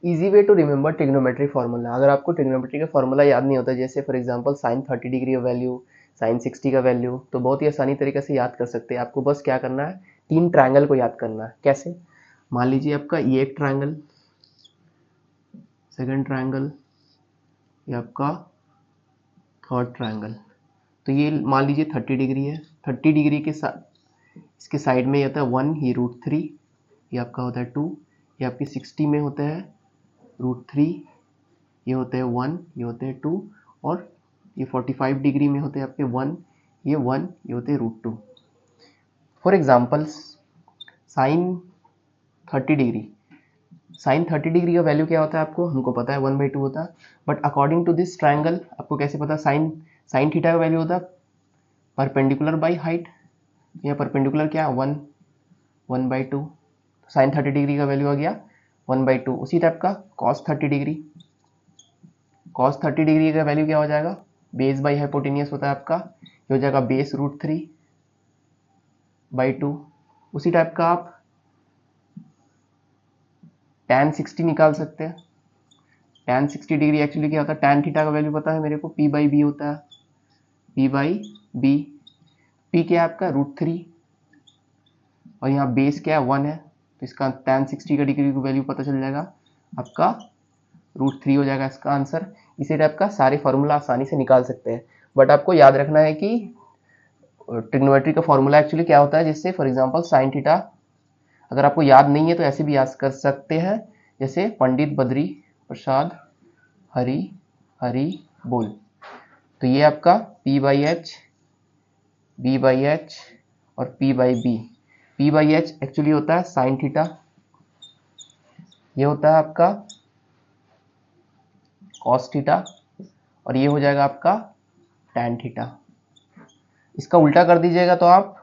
Easy way to remember trigonometry formula. अगर आपको trigonometry का फार्मूला याद नहीं होता, जैसे फॉर एग्जांपल साइन 30 डिग्री का वैल्यू, साइन 60 का वैल्यू, तो बहुत ही आसानी तरीके से याद कर सकते हैं। आपको बस क्या करना है, तीन ट्रायंगल को याद करना है। कैसे? मान लीजिए आपका ये एक ट्रायंगल, सेकंड ट्रायंगल, ये आपका थर्ड ट्रायंगल। तो ये मान लीजिए 30 डिग्री है। 30 डिग्री के साथ इसके साइड में ये होता है 1, ये √3, ये आपका होता है 2, ये आपकी 60 में होता है √3, ये होते हैं 1, ये होते हैं 2, और ये 45 डिग्री में होते हैं आपके 1, ये 1, ये होते हैं √2। For example sine 30 degree, sine 30 degree का वैल्यू क्या होता है आपको, हमको पता है 1/2 होता है। But according to this triangle आपको कैसे पता? साइन साइन थीटा का वैल्यू होता है परपेंडिकुलर बाई हाइट। या परपेंडिकुलर क्या है 1/2, साइन 30 डिग्री का वैल्यू आ गया 1/2। उसी टाइप का कॉस 30 डिग्री, कॉस 30 डिग्री का वैल्यू क्या हो जाएगा, बेस बाई हाइपोटेनियस होता है आपका, ये हो जाएगा बेस √3/2। उसी टाइप का आप tan 60 निकाल सकते हैं। tan 60 डिग्री एक्चुअली क्या होता है, tan थीटा का वैल्यू पता है मेरे को, p/b होता है, p/b। p क्या है आपका √3, और यहाँ बेस क्या है 1 है, तो इसका tan 60 का डिग्री का वैल्यू पता चल जाएगा आपका √3 हो जाएगा इसका आंसर। इसी टाइप का सारे फॉर्मूला आसानी से निकाल सकते हैं। बट आपको याद रखना है कि ट्रिग्नोमेट्री का फॉर्मूला एक्चुअली क्या होता है, जिससे फॉर एग्जांपल साइन थीटा अगर आपको याद नहीं है तो ऐसे भी याद कर सकते हैं, जैसे पंडित बद्री प्रसाद हरी हरी बोल। तो ये आपका p/h, b/h और p/b। p/h एक्चुअली होता है साइन थीटा, ये होता है आपका कॉस थीटा, और ये हो जाएगा आपका टैन थीटा। इसका उल्टा कर दीजिएगा तो आप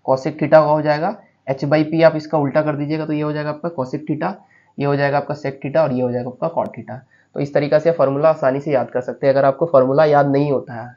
कॉसेक थीटा का हो जाएगा, h/p आप इसका उल्टा कर दीजिएगा तो ये हो जाएगा आपका कॉसेक थीटा, ये हो जाएगा आपका सेक थीटा, और ये हो जाएगा आपका कॉट थीटा। तो इस तरीके से फॉर्मूला आसानी से याद कर सकते हैं अगर आपको फॉर्मूला याद नहीं होता है।